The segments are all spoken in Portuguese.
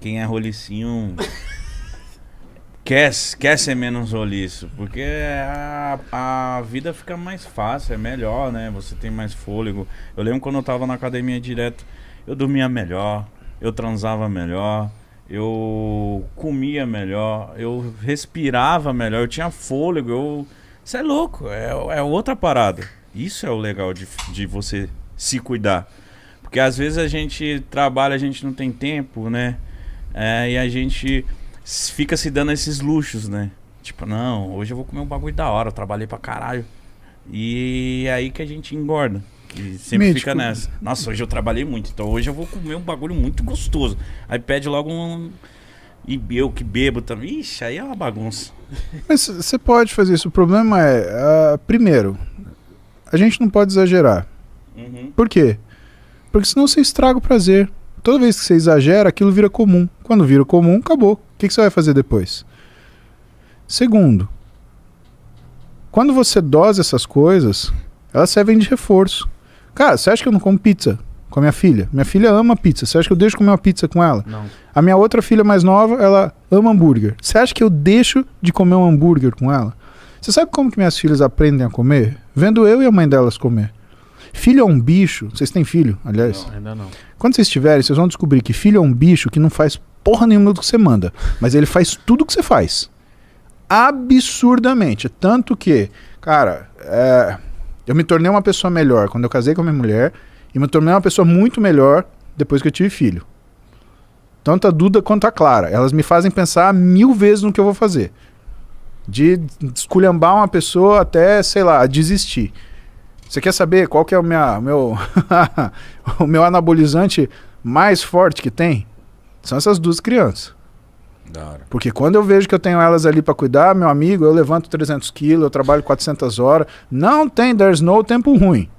quem é rolicinho quer ser menos roliço, porque a vida fica mais fácil, é melhor, né? Você tem mais fôlego. Eu lembro quando eu tava na academia direto, eu dormia melhor, eu transava melhor, eu comia melhor, eu respirava melhor, eu tinha fôlego, Isso é louco, é outra parada. Isso é o legal de você se cuidar. Porque às vezes a gente trabalha, a gente não tem tempo, né? E a gente fica se dando esses luxos, né? Tipo, não, hoje eu vou comer um bagulho da hora, eu trabalhei pra caralho. E é aí que a gente engorda. Que sempre Mítico. fica nessa. Nossa, hoje eu trabalhei muito, então hoje eu vou comer um bagulho muito gostoso. Aí pede logo um... E eu que bebo também. Ixi, aí é uma bagunça. Mas você pode fazer isso. O problema é, primeiro, a gente não pode exagerar. Uhum. Por quê? Porque senão você estraga o prazer. Toda vez que você exagera, aquilo vira comum. Quando vira comum, acabou. O que você vai fazer depois? Segundo, quando você dosa essas coisas, elas servem de reforço. Cara, você acha que eu não como pizza com a minha filha? Minha filha ama pizza. Você acha que eu deixo comer uma pizza com ela? Não. A minha outra filha mais nova, ela ama hambúrguer. Você acha que eu deixo de comer um hambúrguer com ela? Você sabe como que minhas filhas aprendem a comer? Vendo eu e a mãe delas comer. Filho é um bicho. Vocês têm filho, aliás? Não, ainda não. Quando vocês tiverem, vocês vão descobrir que filho é um bicho que não faz porra nenhuma do que você manda. Mas ele faz tudo o que você faz. Absurdamente. Tanto que, cara, eu me tornei uma pessoa melhor quando eu casei com a minha mulher e me tornei uma pessoa muito melhor depois que eu tive filho. Tanto a Duda quanto a Clara. Elas me fazem pensar 1000 vezes no que eu vou fazer. De esculhambar uma pessoa até, sei lá, desistir. Você quer saber qual que é o meu o meu anabolizante mais forte que tem? São essas duas crianças. Da hora. Porque quando eu vejo que eu tenho elas ali pra cuidar, meu amigo, eu levanto 300 quilos, eu trabalho 400 horas. Não tem, there's no tempo ruim.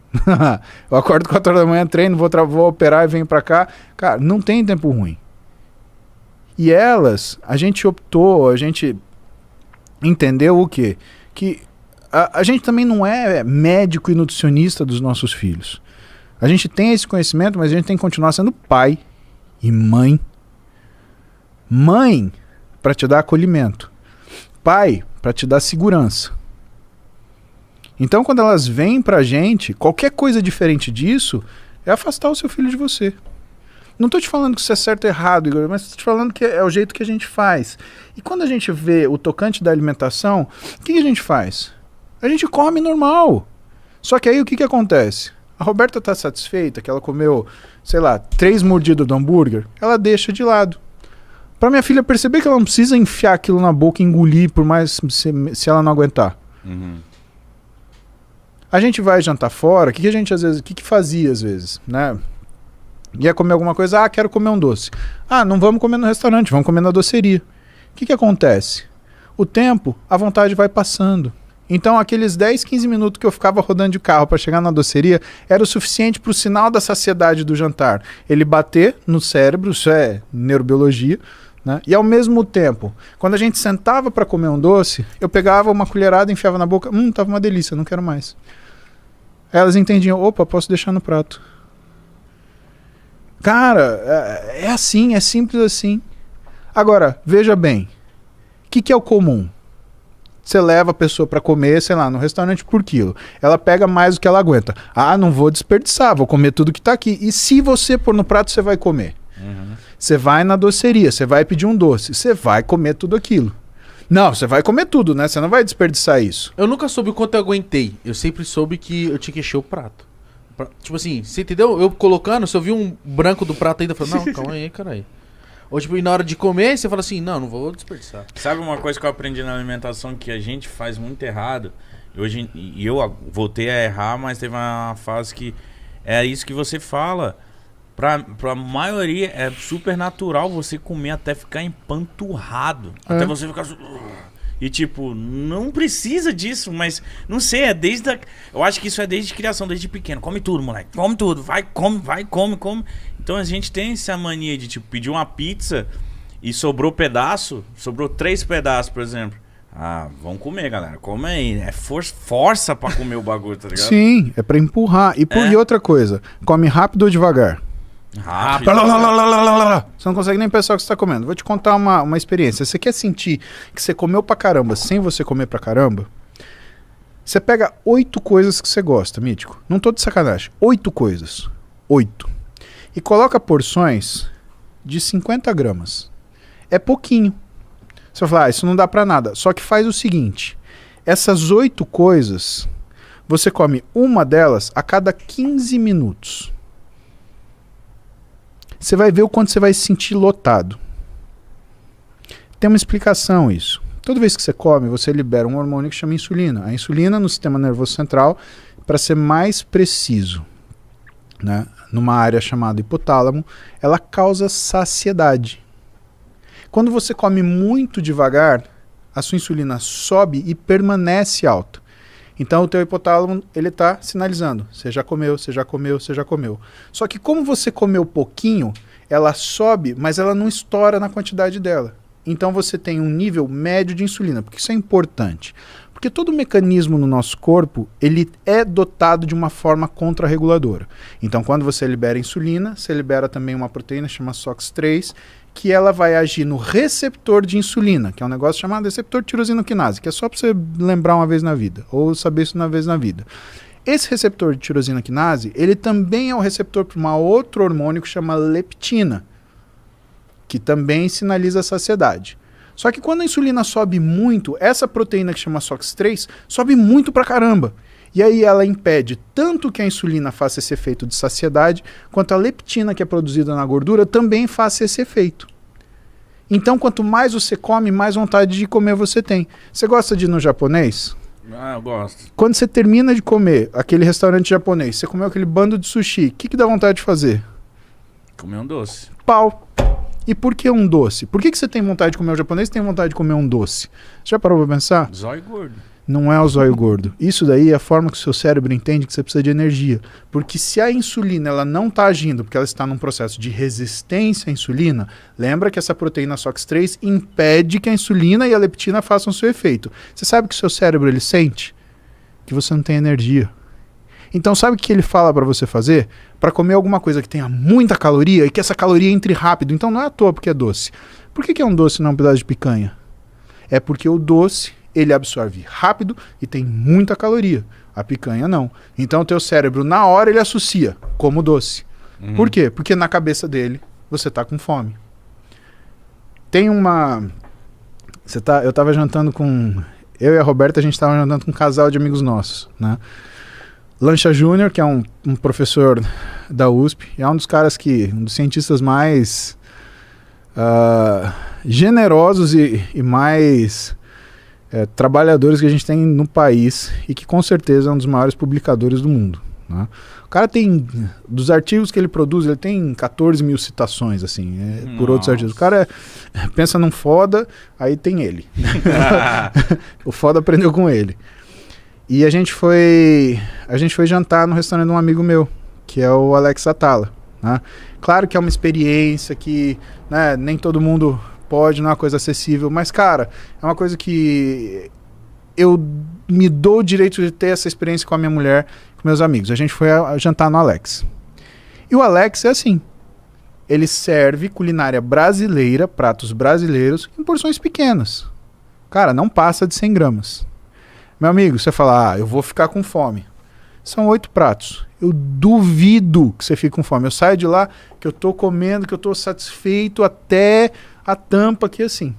Eu acordo 4 horas da manhã, treino, vou operar e venho pra cá. Cara, não tem tempo ruim. E elas, a gente entendeu o quê? Que a gente também não é médico e nutricionista dos nossos filhos. A gente tem esse conhecimento, mas a gente tem que continuar sendo pai e mãe. Mãe, para te dar acolhimento. Pai, para te dar segurança. Então, quando elas vêm pra gente, qualquer coisa diferente disso é afastar o seu filho de você. Não tô te falando que isso é certo ou errado, Igor, mas tô te falando que é o jeito que a gente faz. E quando a gente vê o tocante da alimentação, o que a gente faz? A gente come normal. Só que aí o que acontece? A Roberta tá satisfeita que ela comeu, sei lá, 3 mordidas do hambúrguer, ela deixa de lado. Pra minha filha perceber que ela não precisa enfiar aquilo na boca e engolir, por mais se ela não aguentar. Uhum. A gente vai jantar fora, o que a gente às vezes, o que fazia às vezes, né? Ia comer alguma coisa, quero comer um doce. Não vamos comer no restaurante, vamos comer na doceria. O que acontece? O tempo, a vontade vai passando. Então aqueles 10, 15 minutos que eu ficava rodando de carro para chegar na doceria era o suficiente para o sinal da saciedade do jantar. Ele bater no cérebro, isso é neurobiologia, né? E ao mesmo tempo, quando a gente sentava para comer um doce, eu pegava uma colherada, enfiava na boca, tava uma delícia, não quero mais. Elas entendiam, opa, posso deixar no prato. Cara, é assim, é simples assim. Agora, veja bem, o que é o comum? Você leva a pessoa para comer, sei lá, no restaurante por quilo. Ela pega mais do que ela aguenta. Não vou desperdiçar, vou comer tudo que tá aqui. E se você pôr no prato, você vai comer. Uhum. Você vai na doceria, você vai pedir um doce, você vai comer tudo aquilo. Não, você vai comer tudo, né? Você não vai desperdiçar isso. Eu nunca soube o quanto eu aguentei. Eu sempre soube que eu tinha que encher o prato. Tipo assim, você entendeu? Eu colocando, se eu vi um branco do prato ainda, eu falei, não, calma aí, caralho. Ou tipo, e na hora de comer, você fala assim, não vou desperdiçar. Sabe uma coisa que eu aprendi na alimentação que a gente faz muito errado? E eu voltei a errar, mas teve uma fase que é isso que você fala. Pra maioria é super natural você comer até ficar empanturrado. Até você ficar... E tipo, não precisa disso, mas não sei, eu acho que isso é desde criação, desde pequeno. Come tudo, moleque, come tudo, come. Então a gente tem essa mania de tipo, pedir uma pizza e sobrou 3 pedaços, por exemplo. Vamos comer, galera, come aí. É força pra comer o bagulho, tá ligado? Sim, é pra empurrar. E outra coisa, come rápido ou devagar? Rápido. Você não consegue nem pensar o que você está comendo. Vou te contar uma experiência. Você quer sentir que você comeu pra caramba sem você comer pra caramba? Você pega 8 coisas que você gosta, Mítico. Não tô de sacanagem. 8 coisas. 8. E coloca porções de 50 gramas. É pouquinho. Você vai falar, isso não dá pra nada. Só que faz o seguinte. Essas 8 coisas, você come uma delas a cada 15 minutos. Você vai ver o quanto você vai se sentir lotado. Tem uma explicação isso. Toda vez que você come, você libera um hormônio que chama insulina. A insulina no sistema nervoso central, para ser mais preciso, né, numa área chamada hipotálamo, ela causa saciedade. Quando você come muito devagar, a sua insulina sobe e permanece alta. Então o teu hipotálamo, ele está sinalizando, você já comeu, você já comeu, você já comeu. Só que como você comeu pouquinho, ela sobe, mas ela não estoura na quantidade dela. Então você tem um nível médio de insulina, porque isso é importante. Porque todo mecanismo no nosso corpo, ele é dotado de uma forma contrarreguladora. Então quando você libera insulina, você libera também uma proteína chamada SOX3, que ela vai agir no receptor de insulina, que é um negócio chamado receptor tirosina-quinase, que é só para você lembrar uma vez na vida, ou saber isso uma vez na vida. Esse receptor de tirosina-quinase, ele também é o receptor para um outro hormônio que chama leptina, que também sinaliza a saciedade. Só que quando a insulina sobe muito, essa proteína que chama SOX3 sobe muito pra caramba. E aí ela impede tanto que a insulina faça esse efeito de saciedade, quanto a leptina que é produzida na gordura também faça esse efeito. Então quanto mais você come, mais vontade de comer você tem. Você gosta de ir no japonês? Ah, eu gosto. Quando você termina de comer aquele restaurante japonês, você comeu aquele bando de sushi, o que dá vontade de fazer? Comer um doce. Pau. E por que um doce? Por que você tem vontade de comer o japonês e tem vontade de comer um doce? Você já parou pra pensar? Zóio gordo. Não é o zóio gordo. Isso daí é a forma que o seu cérebro entende que você precisa de energia. Porque se a insulina ela não está agindo, porque ela está num processo de resistência à insulina, lembra que essa proteína SOX3 impede que a insulina e a leptina façam seu efeito. Você sabe que o seu cérebro ele sente? Que você não tem energia. Então sabe o que ele fala para você fazer? Para comer alguma coisa que tenha muita caloria e que essa caloria entre rápido. Então não é à toa porque é doce. Por que é um doce e não um pedaço de picanha? É porque o doce ele absorve rápido e tem muita caloria. A picanha não. Então o teu cérebro na hora ele associa como doce. Por quê? Porque na cabeça dele você tá com fome. Tem uma... Eu tava jantando com... Eu e a Roberta, a gente tava jantando com um casal de amigos nossos, né? Lancha Júnior, que é um professor da USP, é um dos caras um dos cientistas mais generosos e mais trabalhadores que a gente tem no país e que com certeza é um dos maiores publicadores do mundo, né? O cara tem, dos artigos que ele produz, ele tem 14 mil citações, assim, por outros artigos. O cara pensa num foda, aí tem ele. O foda aprendeu com ele. E a gente foi jantar no restaurante de um amigo meu, que é o Alex Atala, né? Claro que é uma experiência que, né, nem todo mundo pode, não é uma coisa acessível, mas, cara, é uma coisa que eu me dou o direito de ter essa experiência com a minha mulher, com meus amigos. A gente foi jantar no Alex. E o Alex é assim, ele serve culinária brasileira, pratos brasileiros, em porções pequenas. Cara, não passa de 100 gramas. Meu amigo, você fala, eu vou ficar com fome. São 8 pratos. Eu duvido que você fique com fome. Eu saio de lá, que eu tô comendo, que eu tô satisfeito até a tampa aqui assim.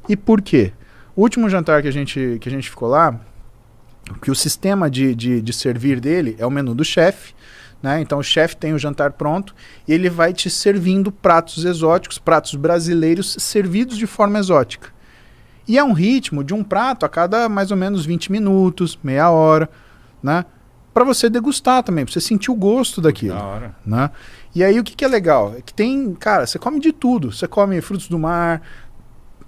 E por quê? O último jantar que a gente ficou lá, que o sistema de servir dele é o menu do chefe, né? Então o chefe tem o jantar pronto e ele vai te servindo pratos exóticos, pratos brasileiros servidos de forma exótica. E é um ritmo de um prato a cada mais ou menos 20 minutos, meia hora, né? Para você degustar também, para você sentir o gosto daquilo. Da hora. Né? E aí o que é legal? É que tem, cara, você come de tudo. Você come frutos do mar,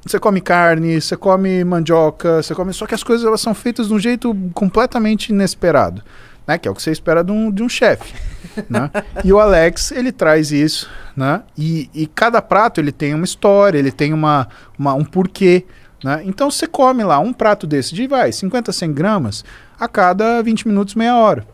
você come carne, você come mandioca, você come... Só que as coisas elas são feitas de um jeito completamente inesperado, né? Que é o que você espera de um chefe. Né? E o Alex, ele traz isso, né? E cada prato ele tem uma história, ele tem um porquê. Né? Então você come lá um prato desse de 50, 100 gramas a cada 20 minutos, meia hora.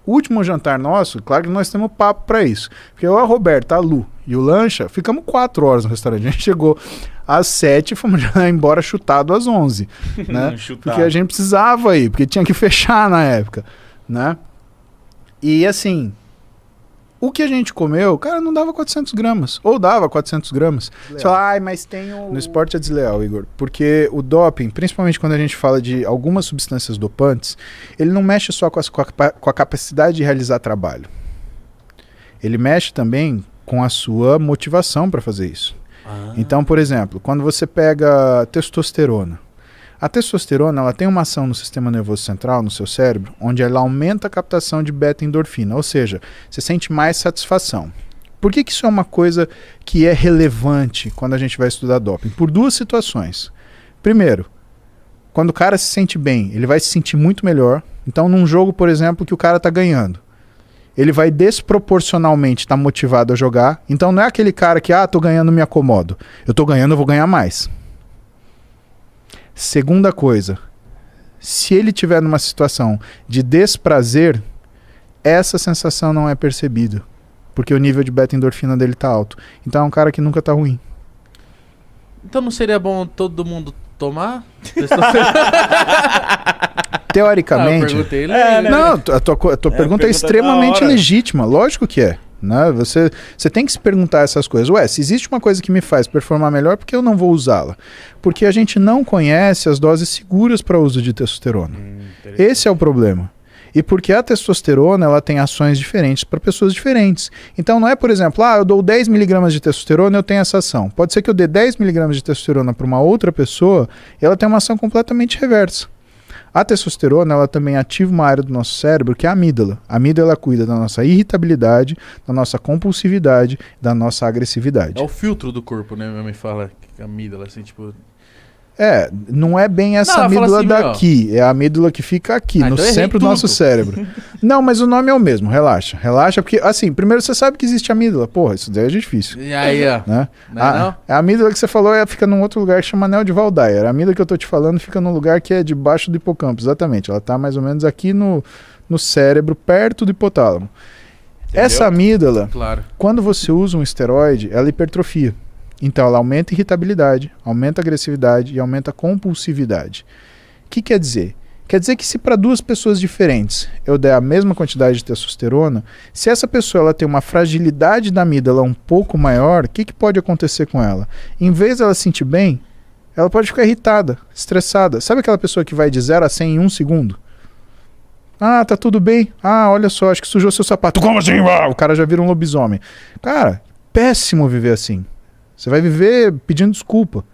O último jantar nosso, claro que nós temos papo pra isso. Porque eu, a Roberta, a Lu e o Lancha, ficamos 4 horas no restaurante. A gente chegou às 7 e fomos já embora chutado às 11. Né? Porque a gente precisava ir, porque tinha que fechar na época. Né? E assim, o que a gente comeu, cara, não dava 400 gramas. Ou dava 400 gramas. Você fala, ai, mas tem o... No esporte é desleal, Igor. Porque o doping, principalmente quando a gente fala de algumas substâncias dopantes, ele não mexe só com a capacidade de realizar trabalho. Ele mexe também com a sua motivação para fazer isso. Então, por exemplo, quando você pega testosterona, a testosterona ela tem uma ação no sistema nervoso central, no seu cérebro, onde ela aumenta a captação de beta-endorfina, ou seja, você sente mais satisfação. Por que isso é uma coisa que é relevante quando a gente vai estudar doping? Por 2 situações. Primeiro, quando o cara se sente bem, ele vai se sentir muito melhor. Então, num jogo, por exemplo, que o cara está ganhando, ele vai desproporcionalmente estar motivado a jogar. Então não é aquele cara que, tô ganhando, me acomodo. Eu tô ganhando, eu vou ganhar mais. Segunda coisa, se ele estiver numa situação de desprazer, essa sensação não é percebida. Porque o nível de beta-endorfina dele tá alto. Então é um cara que nunca tá ruim. Então não seria bom todo mundo tomar? Teoricamente... eu perguntei ele. Não, a tua pergunta é extremamente legítima. Lógico que é. Né? Você tem que se perguntar essas coisas. Ué, se existe uma coisa que me faz performar melhor, por que eu não vou usá-la? Porque a gente não conhece as doses seguras para uso de testosterona. Esse é o problema. E porque a testosterona ela tem ações diferentes para pessoas diferentes. Então não é, por exemplo, eu dou 10 mg de testosterona e eu tenho essa ação. Pode ser que eu dê 10 mg de testosterona para uma outra pessoa e ela tem uma ação completamente reversa. A testosterona ela também ativa uma área do nosso cérebro que é a amígdala. A amígdala cuida da nossa irritabilidade, da nossa compulsividade, da nossa agressividade. É o filtro do corpo, né? Minha mãe fala que a amígdala, assim, tipo... Não é bem essa amígdala assim, daqui, é a amígdala que fica aqui, no centro do nosso cérebro. Não, mas o nome é o mesmo, relaxa. Relaxa, porque, assim, primeiro você sabe que existe amígdala. Porra, isso daí é difícil. E aí, ó. Né? A amígdala que você falou fica num outro lugar que chama anel de Waldeyer. A amígdala que eu tô te falando fica num lugar que é debaixo do hipocampo, exatamente. Ela tá mais ou menos aqui no cérebro, perto do hipotálamo. Entendeu? Essa amígdala, quando você usa um esteroide, ela hipertrofia. Então ela aumenta a irritabilidade, aumenta a agressividade e aumenta a compulsividade. O que quer dizer? Quer dizer que se para 2 pessoas diferentes eu der a mesma quantidade de testosterona, se essa pessoa ela tem uma fragilidade da amígdala um pouco maior, o que pode acontecer com ela? Em vez dela se sentir bem, ela pode ficar irritada, estressada. Sabe aquela pessoa que vai de 0 a 100 em 1 segundo? Tá tudo bem. Olha só, acho que sujou seu sapato. Como assim? O cara já vira um lobisomem. Cara, péssimo viver assim. Você vai viver pedindo desculpa.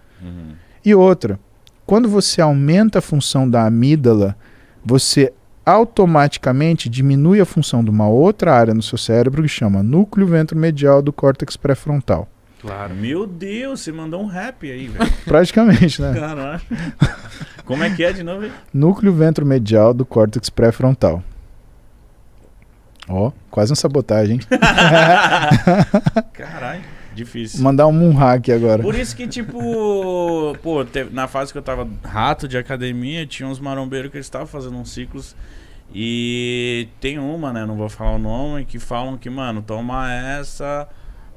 E outra, quando você aumenta a função da amígdala, você automaticamente diminui a função de uma outra área no seu cérebro que chama núcleo ventromedial do córtex pré-frontal. Claro. Meu Deus, você mandou um rap aí, velho. Praticamente, né? Caralho. Como é que é de novo? Núcleo ventromedial do córtex pré-frontal. Quase uma sabotagem. Caralho. Difícil. Mandar um moonhack agora. Por isso que, tipo, na fase que eu tava rato de academia, tinha uns marombeiros que eles estavam fazendo uns ciclos. E tem uma, né? Não vou falar o nome, que falam que, mano, toma essa,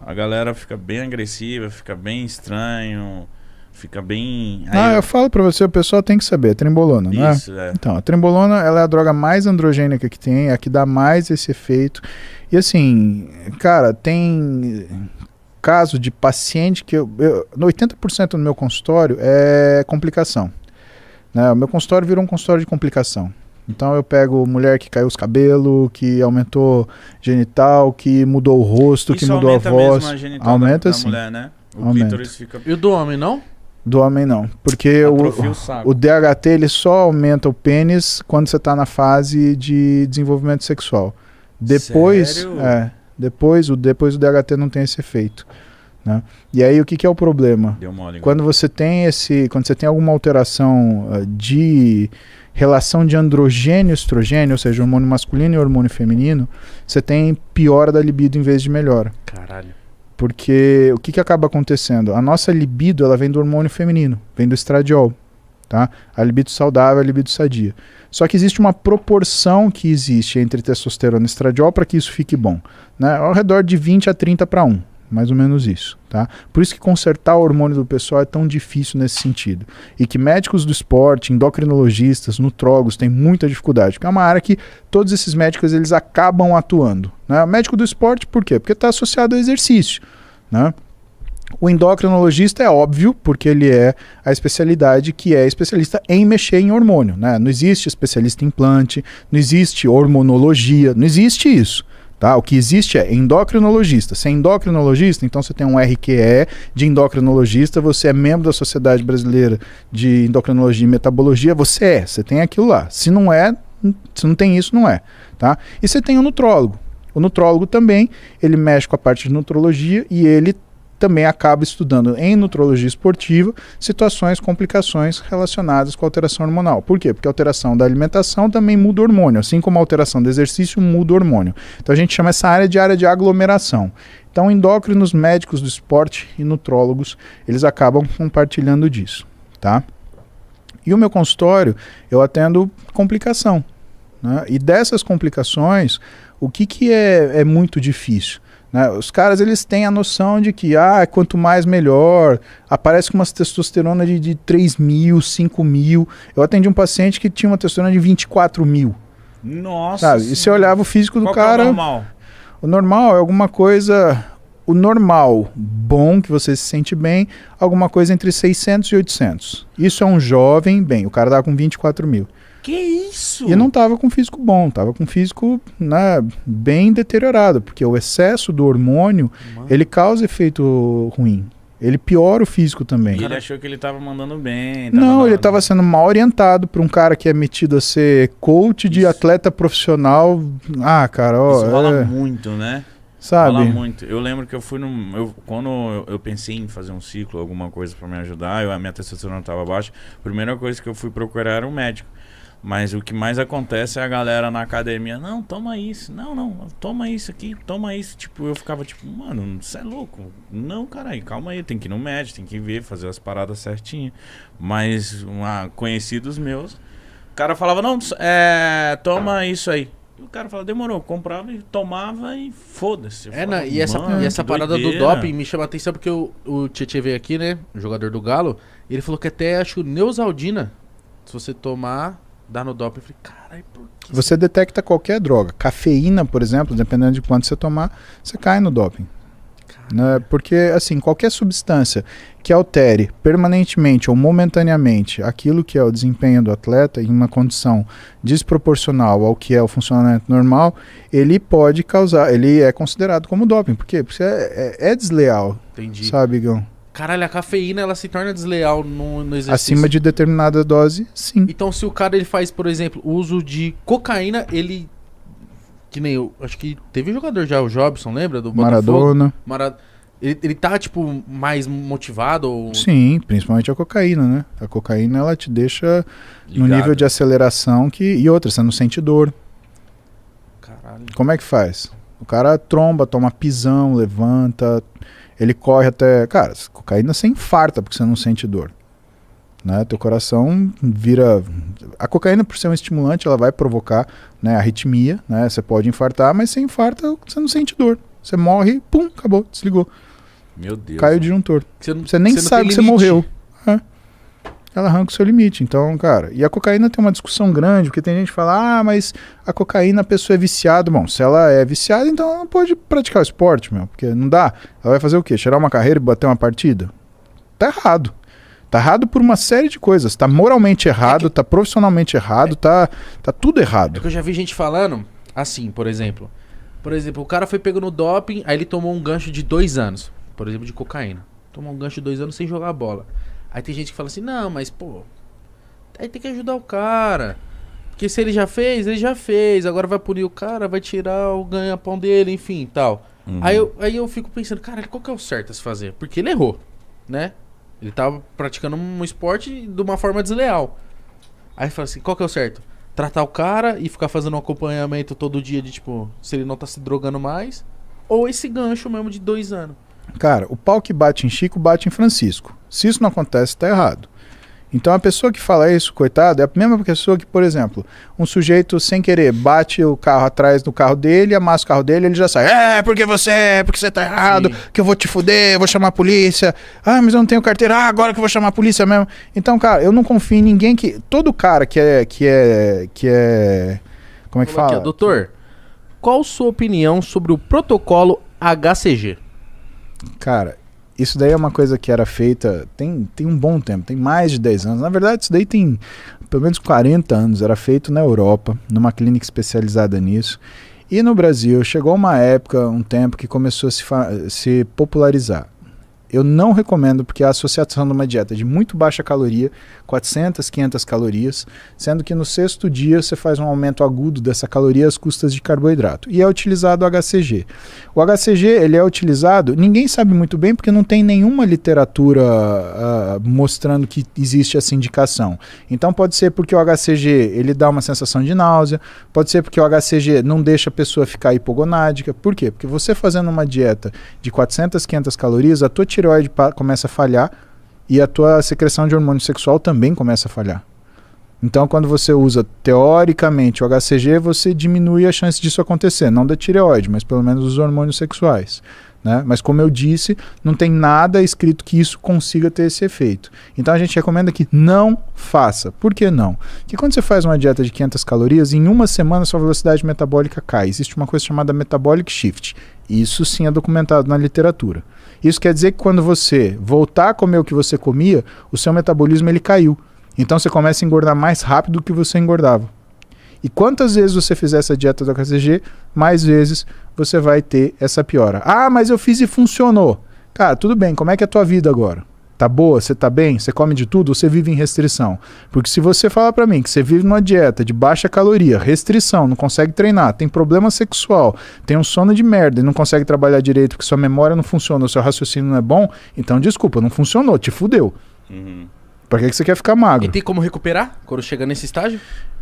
a galera fica bem agressiva, fica bem estranho, fica bem... eu falo pra você, o pessoal tem que saber, é trembolona, não é? Isso, é. Então, a trembolona, ela é a droga mais androgênica que tem, é a que dá mais esse efeito. E assim, cara, tem... caso de paciente que no 80% do meu consultório é complicação, né? O meu consultório virou um consultório de complicação. Então eu pego mulher que caiu os cabelos, que aumentou genital, que mudou o rosto, que mudou a voz. Mesmo a genital aumenta da sim. Mulher, né? O clítoris fica... E o do homem não? Do homem não, porque o DHT ele só aumenta o pênis quando você está na fase de desenvolvimento sexual. Depois, sério? Depois o DHT não tem esse efeito, né? E aí o que é o problema? Deu mole, quando você tem alguma alteração de relação de androgênio e estrogênio, ou seja, hormônio masculino e hormônio feminino, você tem piora da libido em vez de melhora. Caralho. Porque o que acaba acontecendo? A nossa libido ela vem do hormônio feminino, vem do estradiol. tá? A libido saudável, a libido sadia. Só que existe uma proporção que existe entre testosterona e estradiol para que isso fique bom, né? Ao redor de 20 a 30 para 1. Mais ou menos isso, tá? Por isso que consertar o hormônio do pessoal é tão difícil nesse sentido. E que médicos do esporte, endocrinologistas, nutrólogos têm muita dificuldade. Porque é uma área que todos esses médicos eles acabam atuando, né? O médico do esporte, por quê? Porque está associado ao exercício, né? O endocrinologista é óbvio, porque ele é a especialidade que é especialista em mexer em hormônio, né? Não existe especialista em implante, não existe hormonologia, não existe isso. Tá? O que existe é endocrinologista. Você é endocrinologista, então você tem um RQE de endocrinologista, você é membro da Sociedade Brasileira de Endocrinologia e Metabologia, você tem aquilo lá. Se não é, se não tem isso, não é. Tá? E você tem o nutrólogo. O nutrólogo também, ele mexe com a parte de nutrologia e ele também acaba estudando em nutrologia esportiva situações, complicações relacionadas com a alteração hormonal. Por quê? Porque a alteração da alimentação também muda o hormônio, assim como a alteração do exercício muda o hormônio. Então a gente chama essa área de aglomeração. Então endócrinos, médicos do esporte e nutrólogos, eles acabam compartilhando disso, tá? E o meu consultório, eu atendo complicação, né? E dessas complicações, o que é muito difícil? Né? Os caras eles têm a noção de que quanto mais melhor, aparece com umas testosterona de 3.000, 5.000. Eu atendi um paciente que tinha uma testosterona de 24.000. Nossa! Sabe? E você olhava o físico do cara... É o normal? O normal é alguma coisa... O normal, bom, que você se sente bem, alguma coisa entre 600 e 800. Isso é um jovem, bem, o cara tava com 24.000. Que isso? E não tava com físico bom, tava com físico, né, bem deteriorado, porque o excesso do hormônio, ele causa efeito ruim. Ele piora o físico também. E ele achou que ele tava mandando bem. Não, ele tava sendo mal orientado por um cara que é metido a ser coach de atleta profissional. Cara, ó... Isso rola muito, né? Sabe? Rola muito. Eu lembro que eu fui quando eu pensei em fazer um ciclo, alguma coisa pra me ajudar, a minha testosterona tava baixa, a primeira coisa que eu fui procurar era um médico. Mas o que mais acontece é a galera na academia, não, toma isso, não, toma isso aqui, toma isso. Tipo, eu ficava tipo, mano, você é louco. Não, caralho, calma aí, tem que ir no médico, tem que ver, fazer as paradas certinho. Mas conhecidos meus, o cara falava, não, toma isso aí. E o cara falava, demorou, comprava e tomava e foda-se. E essa parada do doping me chama a atenção porque o Tietê veio aqui, né, o jogador do Galo, e ele falou que até, acho que Neosaldina, se você tomar... dá no doping, eu falei, caralho, por que? Você detecta qualquer droga. Cafeína, por exemplo, dependendo de quanto você tomar, você cai no doping. Né? Porque, assim, qualquer substância que altere permanentemente ou momentaneamente aquilo que é o desempenho do atleta em uma condição desproporcional ao que é o funcionamento normal, ele pode causar, ele é considerado como doping. Por quê? Porque é desleal. Entendi. Sabe, Igão? Caralho, a cafeína ela se torna desleal no exercício. Acima de determinada dose, sim. Então, se o cara ele faz, por exemplo, uso de cocaína, ele... Que nem eu... Acho que teve jogador já, o Jobson, lembra? Do Maradona. Ele tá, tipo, mais motivado? Ou... Sim, principalmente a cocaína, né? A cocaína, ela te deixa ligado. No nível de aceleração que... E outra, você não sente dor. Caralho. Como é que faz? O cara tromba, toma pisão, levanta... Ele corre até... Cara, cocaína você infarta porque você não sente dor. Né? Teu coração vira... A cocaína, por ser um estimulante, ela vai provocar, né, arritmia, né? Você pode infartar, mas você infarta, você não sente dor. Você morre, pum, acabou, desligou. Meu Deus. Cai o disjuntor. Você nem não sabe que você morreu. Ela arranca o seu limite. Então, cara... E a cocaína tem uma discussão grande, porque tem gente que fala, mas a cocaína a pessoa é viciada. Bom, se ela é viciada, então ela não pode praticar o esporte, meu. Porque não dá. Ela vai fazer o quê? Tirar uma carreira e bater uma partida? Tá errado. Tá errado por uma série de coisas. Tá moralmente errado, tá profissionalmente errado, tá tudo errado. É que eu já vi gente falando, assim, por exemplo. Por exemplo, o cara foi pego no doping, aí ele tomou um gancho de 2 anos, por exemplo, de cocaína. Tomou um gancho de 2 anos sem jogar bola. Aí tem gente que fala assim, não, mas pô, aí tem que ajudar o cara. Porque se ele já fez, agora vai punir o cara, vai tirar o ganha-pão dele, enfim, tal. Uhum. Aí eu fico pensando, cara, qual que é o certo a se fazer? Porque ele errou, né? Ele tava praticando um esporte de uma forma desleal. Aí fala assim, qual que é o certo? Tratar o cara e ficar fazendo um acompanhamento todo dia de tipo, se ele não tá se drogando mais, ou esse gancho mesmo de 2 anos. Cara, o pau que bate em Chico, bate em Francisco. Se isso não acontece, tá errado. Então a pessoa que fala isso, coitado, é a mesma pessoa que, por exemplo, um sujeito sem querer bate o carro atrás do carro dele, amassa o carro dele, ele já sai, porque você tá errado, Sim. que eu vou te fuder, eu vou chamar a polícia, mas eu não tenho carteira, agora que eu vou chamar a polícia mesmo. Então, cara, eu não confio em ninguém todo cara que é, como é que Falou fala? aqui, ó, doutor, qual sua opinião sobre o protocolo HCG? Cara, isso daí é uma coisa que era feita tem um bom tempo, tem mais de 10 anos. Na verdade, isso daí tem pelo menos 40 anos. Era feito na Europa, numa clínica especializada nisso. E no Brasil, chegou uma época, um tempo, que começou a se popularizar. Eu não recomendo, porque a associação de uma dieta de muito baixa caloria, 400, 500 calorias, sendo que no 6º dia você faz um aumento agudo dessa caloria às custas de carboidrato. E é utilizado o HCG. O HCG, ele é utilizado, ninguém sabe muito bem, porque não tem nenhuma literatura mostrando que existe essa indicação. Então pode ser porque o HCG, ele dá uma sensação de náusea, pode ser porque o HCG não deixa a pessoa ficar hipogonádica. Por quê? Porque você fazendo uma dieta de 400, 500 calorias, a tua tireoide começa a falhar e a tua secreção de hormônio sexual também começa a falhar. Então, quando você usa, teoricamente, o HCG, você diminui a chance disso acontecer. Não da tireoide, mas pelo menos dos hormônios sexuais, né? Mas, como eu disse, não tem nada escrito que isso consiga ter esse efeito. Então, a gente recomenda que não faça. Por que não? Porque quando você faz uma dieta de 500 calorias, em uma semana sua velocidade metabólica cai. Existe uma coisa chamada metabolic shift. Isso sim é documentado na literatura. Isso quer dizer que quando você voltar a comer o que você comia, o seu metabolismo ele caiu. Então você começa a engordar mais rápido do que você engordava. E quantas vezes você fizer essa dieta do HCG, mais vezes você vai ter essa piora. Mas eu fiz e funcionou. Cara, tudo bem, como é que é a tua vida agora? Tá boa? Você tá bem? Você come de tudo? Ou você vive em restrição? Porque se você falar pra mim que você vive numa dieta de baixa caloria, restrição, não consegue treinar, tem problema sexual, tem um sono de merda e não consegue trabalhar direito porque sua memória não funciona, o seu raciocínio não é bom, então desculpa, não funcionou, te fudeu. Pra que você quer ficar magro? E tem como recuperar quando chega nesse estágio?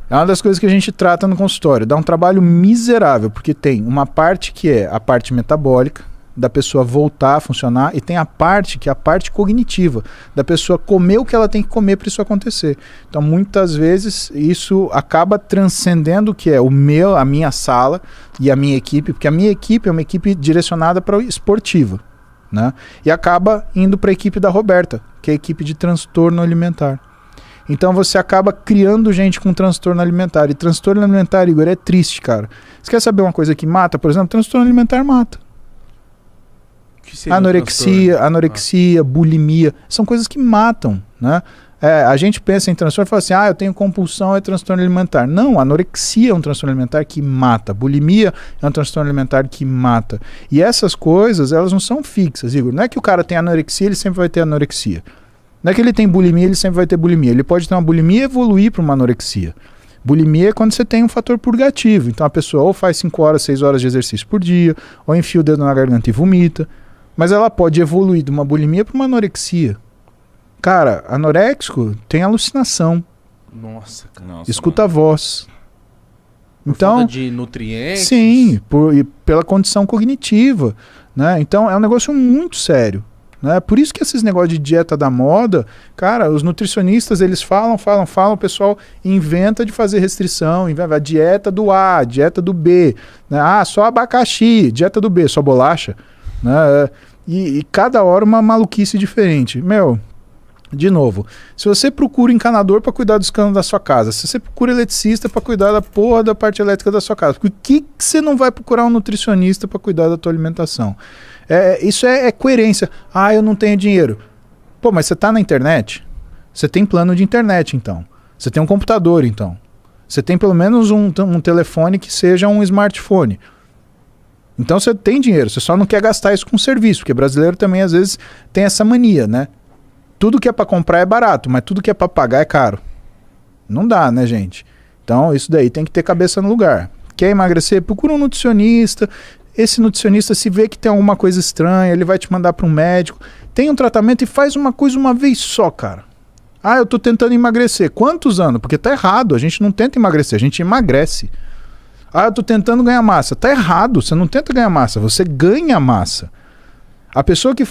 É uma das coisas que a gente trata no consultório. Dá um trabalho miserável, porque tem uma parte que é a parte metabólica, da pessoa voltar a funcionar, e tem a parte que é a parte cognitiva, da pessoa comer o que ela tem que comer para isso acontecer. Então, muitas vezes, isso acaba transcendendo o que é a minha sala e a minha equipe, porque a minha equipe é uma equipe direcionada para o esportiva, né? E acaba indo para a equipe da Roberta, que é a equipe de transtorno alimentar. Então você acaba criando gente com transtorno alimentar. E transtorno alimentar, Igor, é triste, cara. Você quer saber uma coisa que mata? Por exemplo, transtorno alimentar mata. Anorexia, bulimia, são coisas que matam, né? A gente pensa em transtorno e fala assim, eu tenho compulsão, é transtorno alimentar. Não, anorexia é um transtorno alimentar que mata, bulimia é um transtorno alimentar que mata. E essas coisas, elas não são fixas, Igor. Não é que o cara tem anorexia, ele sempre vai ter anorexia. Não é que ele tem bulimia, ele sempre vai ter bulimia. Ele pode ter uma bulimia e evoluir para uma anorexia. Bulimia é quando você tem um fator purgativo. Então a pessoa ou faz 5 horas, 6 horas de exercício por dia, ou enfia o dedo na garganta e vomita. Mas ela pode evoluir de uma bulimia para uma anorexia. Cara, anoréxico tem alucinação. Nossa, cara. Escuta a voz. Então, falta de nutrientes. Sim, pela condição cognitiva, né? Então é um negócio muito sério, né? Por isso que esses negócios de dieta da moda, cara, os nutricionistas eles falam, o pessoal inventa de fazer restrição, inventa a dieta do A, dieta do B, né? Só abacaxi, dieta do B, só bolacha, né? E cada hora uma maluquice diferente. De novo, se você procura encanador para cuidar dos canos da sua casa, se você procura eletricista para cuidar da porra da parte elétrica da sua casa, por que você não vai procurar um nutricionista para cuidar da tua alimentação? Isso é coerência. Eu não tenho dinheiro. Pô, mas você tá na internet? Você tem plano de internet, então. Você tem um computador, então. Você tem pelo menos um telefone que seja um smartphone. Então você tem dinheiro, você só não quer gastar isso com serviço, porque brasileiro também às vezes tem essa mania, né? Tudo que é para comprar é barato, mas tudo que é para pagar é caro. Não dá, né, gente? Então isso daí tem que ter cabeça no lugar. Quer emagrecer? Procura um nutricionista. Esse nutricionista, se vê que tem alguma coisa estranha, ele vai te mandar para um médico. Tem um tratamento e faz uma coisa uma vez só, cara. Eu tô tentando emagrecer. Quantos anos? Porque tá errado, a gente não tenta emagrecer, a gente emagrece. Eu tô tentando ganhar massa. Tá errado, você não tenta ganhar massa, você ganha massa. A pessoa que